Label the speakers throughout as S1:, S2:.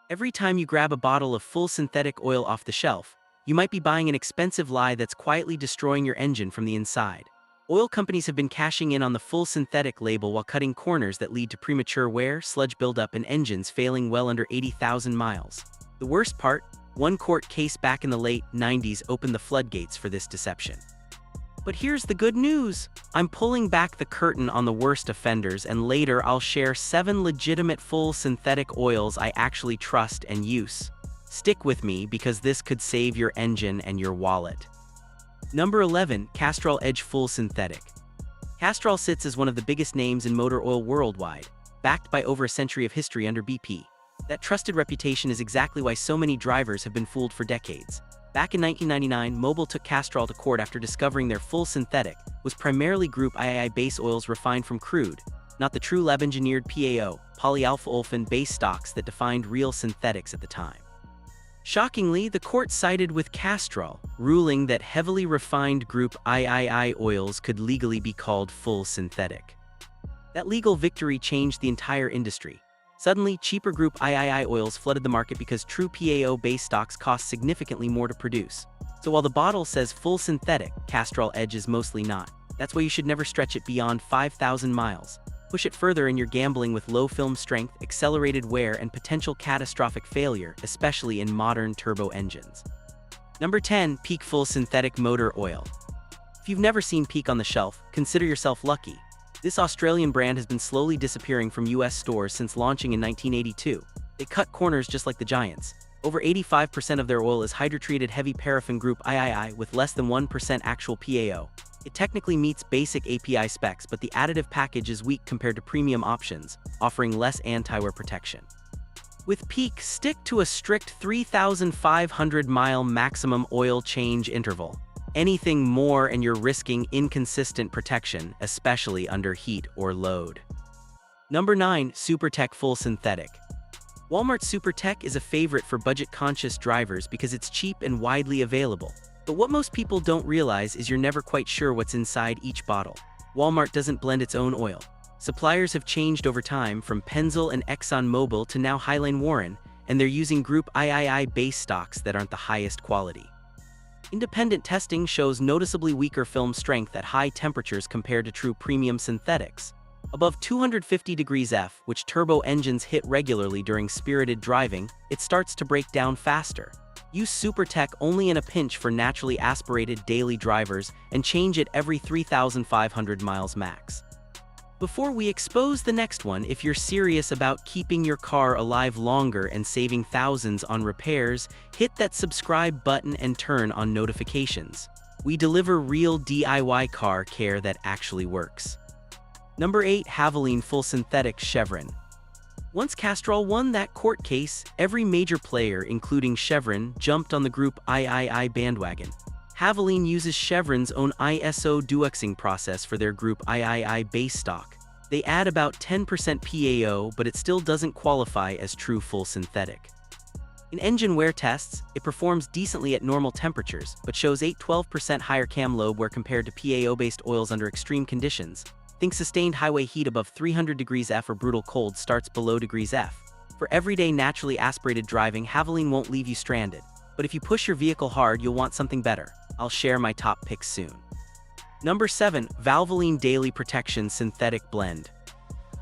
S1: Every time you grab a bottle of full synthetic oil off the shelf, you might be buying an expensive lie that's quietly destroying your engine from the inside. Oil companies have been cashing in on the full synthetic label while cutting corners that lead to premature wear, sludge buildup, and engines failing well under 80,000 miles. The worst part, one court case back in the late 90s opened the floodgates for this deception. But here's the good news. I'm pulling back the curtain on the worst offenders, and later I'll share 7 legitimate full synthetic oils I actually trust and use. Stick with me because this could save your engine and your wallet. Number 11. Castrol Edge Full Synthetic. Castrol sits as one of the biggest names in motor oil worldwide, backed by over a century of history under BP. That trusted reputation is exactly why so many drivers have been fooled for decades. Back in 1999, Mobil took Castrol to court after discovering their full synthetic was primarily Group III base oils refined from crude, not the true lab-engineered PAO, polyalpha-olefin base stocks that defined real synthetics at the time. Shockingly, the court sided with Castrol, ruling that heavily refined Group III oils could legally be called full synthetic. That legal victory changed the entire industry. Suddenly, cheaper Group III oils flooded the market because true PAO base stocks cost significantly more to produce. So while the bottle says full synthetic, Castrol Edge is mostly not. That's why you should never stretch it beyond 5,000 miles. Push it further and you're gambling with low film strength, accelerated wear, and potential catastrophic failure, especially in modern turbo engines. Number 10. Peak Full Synthetic Motor Oil. If you've never seen Peak on the shelf, consider yourself lucky. This Australian brand has been slowly disappearing from US stores since launching in 1982. They cut corners just like the giants. Over 85% of their oil is hydrotreated heavy paraffin Group III with less than 1% actual PAO. It technically meets basic API specs, but the additive package is weak compared to premium options, offering less anti-wear protection. With Peak, stick to a strict 3,500-mile maximum oil change interval. Anything more and you're risking inconsistent protection, especially under heat or load. Number 9. SuperTech Full Synthetic. Walmart SuperTech is a favorite for budget-conscious drivers because it's cheap and widely available. But what most people don't realize is you're never quite sure what's inside each bottle. Walmart doesn't blend its own oil. Suppliers have changed over time, from Pennzoil and ExxonMobil to now Highline Warren, and they're using Group III base stocks that aren't the highest quality. Independent testing shows noticeably weaker film strength at high temperatures compared to true premium synthetics. Above 250 degrees F, which turbo engines hit regularly during spirited driving, it starts to break down faster. Use SuperTech only in a pinch for naturally aspirated daily drivers and change it every 3,500 miles max. Before we expose the next one, if you're serious about keeping your car alive longer and saving thousands on repairs, hit that subscribe button and turn on notifications. We deliver real DIY car care that actually works. Number 8. Havoline Full Synthetic Chevron. Once Castrol won that court case, every major player, including Chevron, jumped on the Group III bandwagon. Havoline uses Chevron's own ISO duoxing process for their Group III base stock. They add about 10% PAO, but it still doesn't qualify as true full synthetic. In engine wear tests, it performs decently at normal temperatures, but shows 8–12% higher cam lobe where compared to PAO-based oils under extreme conditions. Think sustained highway heat above 300 degrees F or brutal cold starts below degrees F. For everyday naturally aspirated driving, Havoline won't leave you stranded. But if you push your vehicle hard, you'll want something better. I'll share my top picks soon. Number 7. Valvoline Daily Protection Synthetic Blend.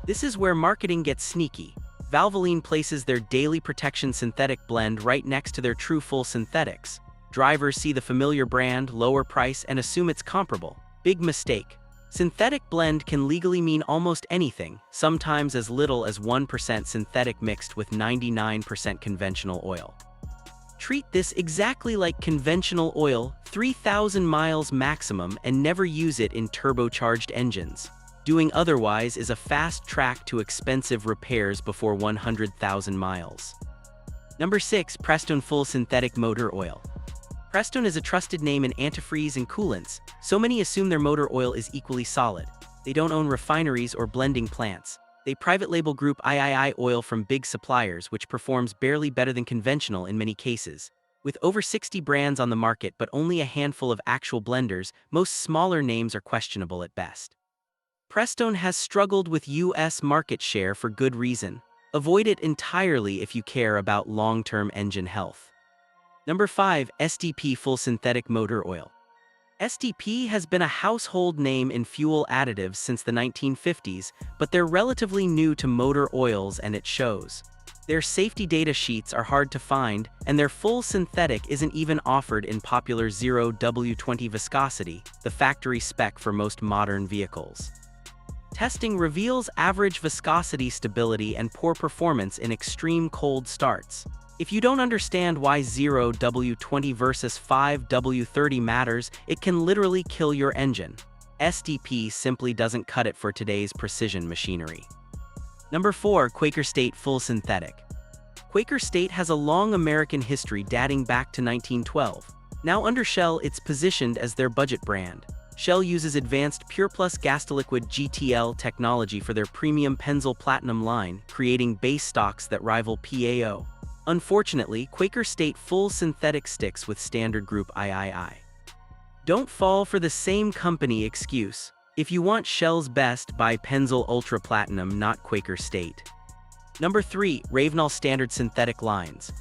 S1: This is where marketing gets sneaky. Valvoline places their Daily Protection Synthetic Blend right next to their true full synthetics. Drivers see the familiar brand, lower price, and assume it's comparable. Big mistake. Synthetic blend can legally mean almost anything, sometimes as little as 1% synthetic mixed with 99% conventional oil. Treat this exactly like conventional oil, 3,000 miles maximum, and never use it in turbocharged engines. Doing otherwise is a fast track to expensive repairs before 100,000 miles. Number 6. Prestone Full Synthetic Motor Oil. Prestone is a trusted name in antifreeze and coolants, so many assume their motor oil is equally solid. They don't own refineries or blending plants. They private label Group III oil from big suppliers, which performs barely better than conventional in many cases. With over 60 brands on the market but only a handful of actual blenders, most smaller names are questionable at best. Prestone has struggled with US market share for good reason. Avoid it entirely if you care about long-term engine health. Number 5. SDP Full Synthetic Motor Oil. SDP has been a household name in fuel additives since the 1950s, but they're relatively new to motor oils, and it shows. Their safety data sheets are hard to find, and their full synthetic isn't even offered in popular 0W20 viscosity, the factory spec for most modern vehicles. Testing reveals average viscosity stability and poor performance in extreme cold starts. If you don't understand why 0W20 versus 5W30 matters, it can literally kill your engine. SDP simply doesn't cut it for today's precision machinery. Number 4. Quaker State Full Synthetic. Quaker State has a long American history dating back to 1912. Now under Shell, it's positioned as their budget brand. Shell uses advanced PurePlus gas-to-liquid GTL technology for their premium Pennzoil Platinum line, creating base stocks that rival PAO. Unfortunately, Quaker State Full Synthetic sticks with standard group III. Don't fall for the same company excuse. If you want Shell's best, buy Pennzoil Ultra Platinum, not Quaker State. Number 3. Ravenol Standard Synthetic Lines.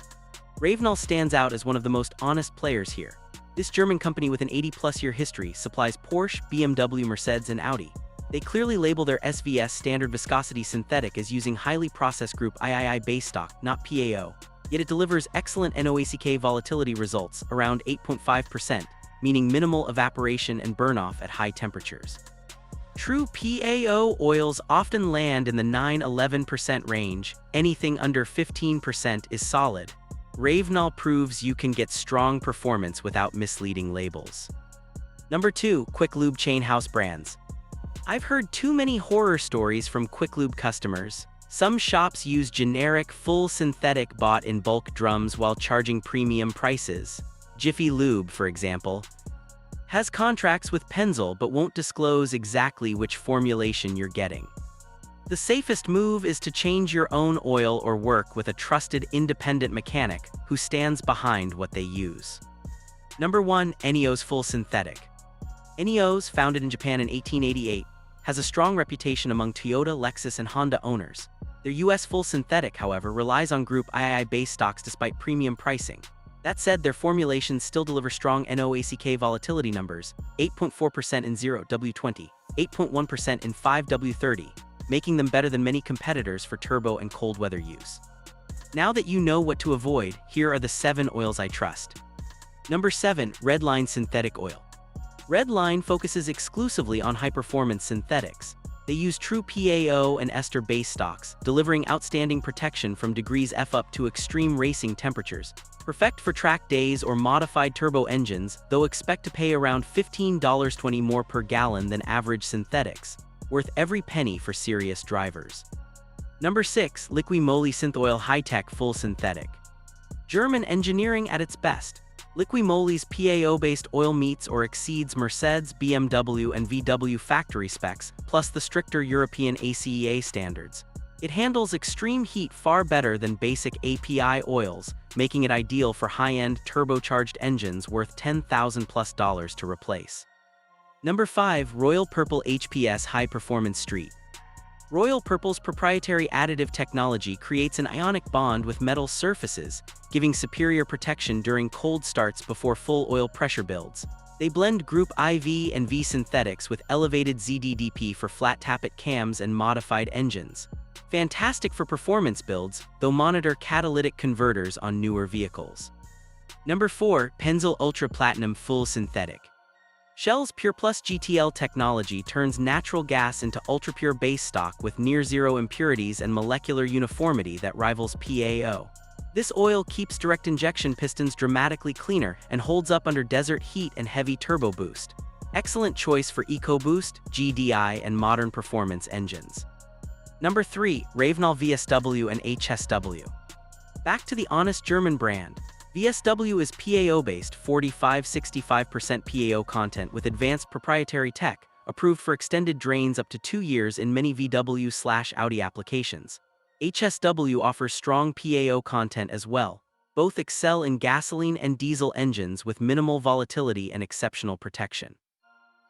S1: Ravenol stands out as one of the most honest players here. This German company with an 80-plus-year history supplies Porsche, BMW, Mercedes, and Audi. They clearly label their SVS standard viscosity synthetic as using highly processed group III base stock, not PAO. Yet it delivers excellent NOACK volatility results, around 8.5%, meaning minimal evaporation and burn-off at high temperatures. True PAO oils often land in the 9–11% range. Anything under 15% is solid. Ravenol proves you can get strong performance without misleading labels. Number 2. Quick Lube Chain House Brands. I've heard too many horror stories from Quick Lube customers. Some shops use generic, full synthetic bought in bulk drums while charging premium prices. Jiffy Lube, for example, has contracts with Pennzoil but won't disclose exactly which formulation you're getting. The safest move is to change your own oil or work with a trusted independent mechanic who stands behind what they use. Number 1. Eneos Full Synthetic. Eneos, founded in Japan in 1888, has a strong reputation among Toyota, Lexus, and Honda owners. Their US Full Synthetic, however, relies on Group III base stocks despite premium pricing. That said, their formulations still deliver strong NOACK volatility numbers, 8.4% in 0W20, 8.1% in 5W30, making them better than many competitors for turbo and cold weather use. Now that you know what to avoid, here are the 7 oils I trust. Number 7. Redline Synthetic Oil. Redline focuses exclusively on high-performance synthetics. They use true PAO and ester base stocks, delivering outstanding protection from degrees F up to extreme racing temperatures. Perfect for track days or modified turbo engines, though expect to pay around $15.20 more per gallon than average synthetics. Worth every penny for serious drivers. Number 6. Liqui Moly Synth-Oil High-Tech Full Synthetic. German engineering at its best. Liqui Moly's PAO-based oil meets or exceeds Mercedes, BMW, and VW factory specs, plus the stricter European ACEA standards. It handles extreme heat far better than basic API oils, making it ideal for high-end turbocharged engines worth $10,000+ to replace. Number 5. Royal Purple HPS High Performance Street. Royal Purple's proprietary additive technology creates an ionic bond with metal surfaces, giving superior protection during cold starts before full oil pressure builds. They blend Group IV and V synthetics with elevated ZDDP for flat tappet cams and modified engines. Fantastic for performance builds, though monitor catalytic converters on newer vehicles. Number 4. Pennzoil Ultra Platinum Full Synthetic. Shell's PurePlus GTL technology turns natural gas into ultra-pure base stock with near-zero impurities and molecular uniformity that rivals PAO. This oil keeps direct injection pistons dramatically cleaner and holds up under desert heat and heavy turbo boost. Excellent choice for EcoBoost, GDI, and modern performance engines. Number 3. Ravenol VSW and HSW. Back to the honest German brand. VSW is PAO-based 45–65% PAO content with advanced proprietary tech, approved for extended drains up to 2 years in many VW/Audi applications. HSW offers strong PAO content as well. Both excel in gasoline and diesel engines with minimal volatility and exceptional protection.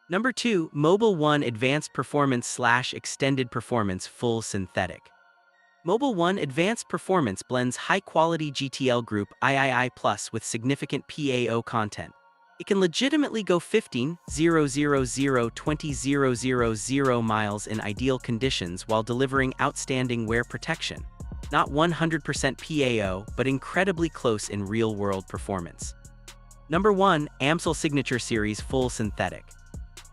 S1: Number 2. Mobil 1 Advanced Performance/Extended Performance Full Synthetic. Mobile One Advanced Performance blends high-quality GTL Group III Plus with significant PAO content. It can legitimately go 15,000 miles in ideal conditions while delivering outstanding wear protection. Not 100% PAO, but incredibly close in real-world performance. Number 1. AMSL Signature Series Full Synthetic.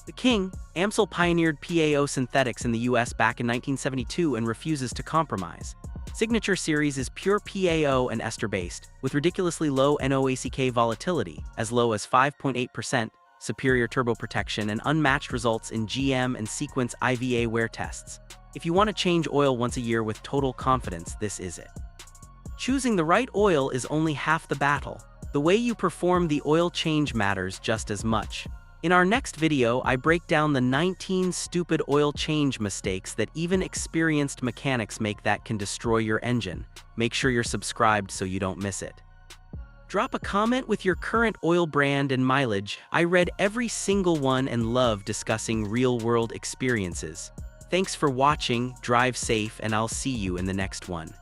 S1: The King, AMSL pioneered PAO synthetics in the US back in 1972 and refuses to compromise. Signature Series is pure PAO and ester-based, with ridiculously low NOACK volatility, as low as 5.8%, superior turbo protection, and unmatched results in GM and Sequence IVA wear tests. If you want to change oil once a year with total confidence, this is it. Choosing the right oil is only half the battle. The way you perform the oil change matters just as much. In our next video, I break down the 19 stupid oil change mistakes that even experienced mechanics make that can destroy your engine. Make sure you're subscribed so you don't miss it. Drop a comment with your current oil brand and mileage. I read every single one and love discussing real-world experiences. Thanks for watching, drive safe, and I'll see you in the next one.